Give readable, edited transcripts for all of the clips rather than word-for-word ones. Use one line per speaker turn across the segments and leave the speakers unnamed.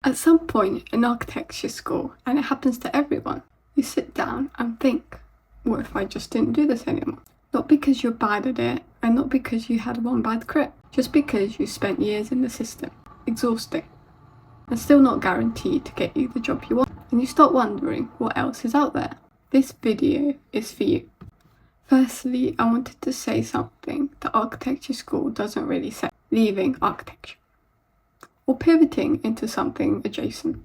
At some point in architecture school, and it happens to everyone, you sit down and think, what if I just didn't do this anymore? Not because you're bad at it, and not because you had one bad crit, just because you spent years in the system, exhausting, and still not guaranteed to get you the job you want. And you start wondering what else is out there. This video is for you. Firstly, I wanted to say something that architecture school doesn't really say: leaving architecture or pivoting into something adjacent.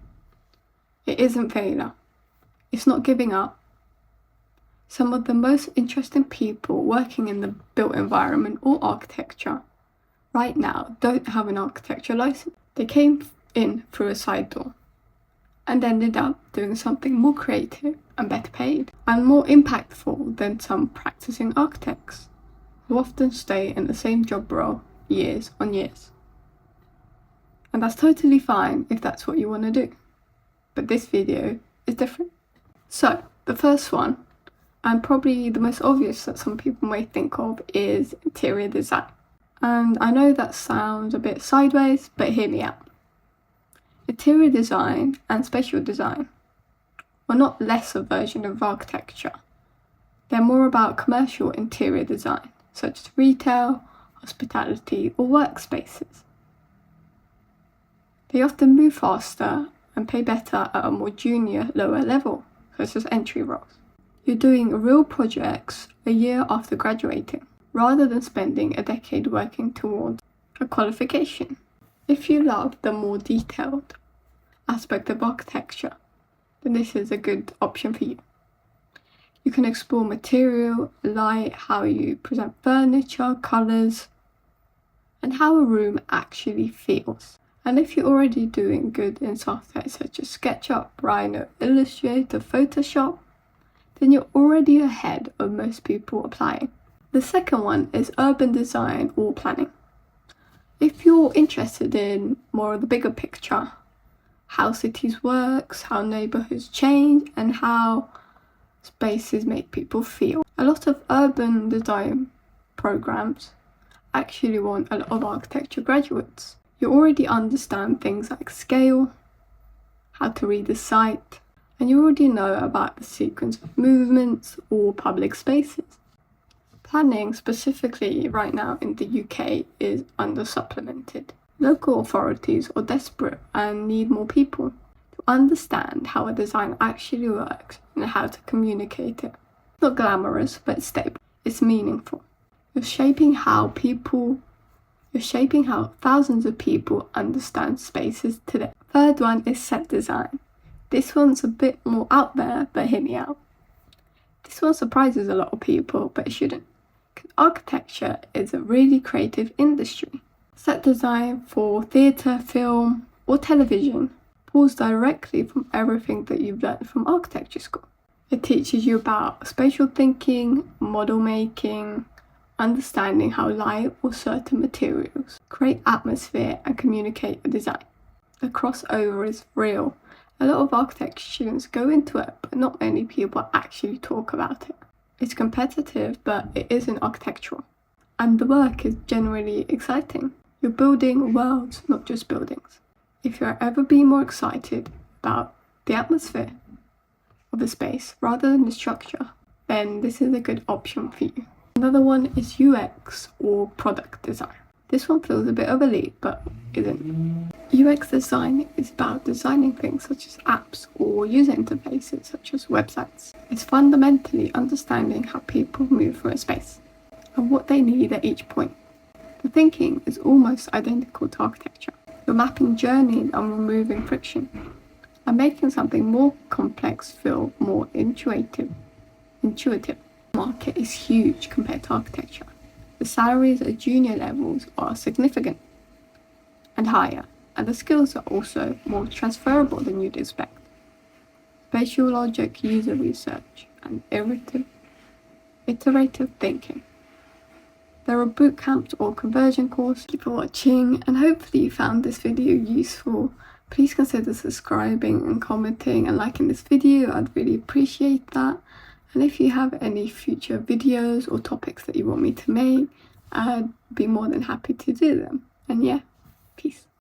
It isn't failure. It's not giving up. Some of the most interesting people working in the built environment or architecture right now don't have an architecture license. They came in through a side door and ended up doing something more creative and better paid and more impactful than some practicing architects who often stay in the same job role years on years. And that's totally fine if that's what you want to do. But this video is different. So, the first one, and probably the most obvious that some people may think of, is interior design. And I know that sounds a bit sideways, but hear me out. Interior design and spatial design are not less a version of architecture. They're more about commercial interior design, such as retail, hospitality, or workspaces. They often move faster and pay better at a more junior, lower level, such as entry roles. You're doing real projects a year after graduating, rather than spending a decade working towards a qualification. If you love the more detailed aspect of architecture, then this is a good option for you. You can explore material, light, how you present furniture, colours, and how a room actually feels. And if you're already doing good in software such as SketchUp, Rhino, Illustrator, Photoshop, then you're already ahead of most people applying. The second one is urban design or planning. If you're interested in more of the bigger picture, how cities work, how neighbourhoods change, and how spaces make people feel, a lot of urban design programs actually want a lot of architecture graduates. You already understand things like scale, how to read a site, and you already know about the sequence of movements or public spaces. Planning, specifically right now in the UK, is under-supplemented. Local authorities are desperate and need more people to understand how a design actually works and how to communicate it. It's not glamorous, but it's stable. It's meaningful. You're shaping how thousands of people understand spaces today. Third one is set design. This one's a bit more out there, but hear me out. This one surprises a lot of people, but it shouldn't. Architecture is a really creative industry. Set design for theatre, film, or television pulls directly from everything that you've learned from architecture school. It teaches you about spatial thinking, model making, understanding how light or certain materials create atmosphere and communicate a design. The crossover is real. A lot of architecture students go into it, but not many people actually talk about it. It's competitive, but it isn't architectural. And the work is generally exciting. You're building worlds, not just buildings. If you're ever being more excited about the atmosphere of a space rather than the structure, then this is a good option for you. Another one is UX or product design. This one feels a bit of a leap, but isn't. UX design is about designing things such as apps or user interfaces such as websites. It's fundamentally understanding how people move through a space and what they need at each point. The thinking is almost identical to architecture. You're mapping journeys and removing friction and making something more complex feel more intuitive. The market is huge compared to architecture. The salaries at junior levels are significant and higher, and the skills are also more transferable than you'd expect. Spatial logic, user research, and iterative thinking. There are boot camps or conversion courses. Thank you for watching, and hopefully you found this video useful. Please consider subscribing and commenting and liking this video. I'd really appreciate that. And if you have any future videos or topics that you want me to make, I'd be more than happy to do them. And yeah, peace.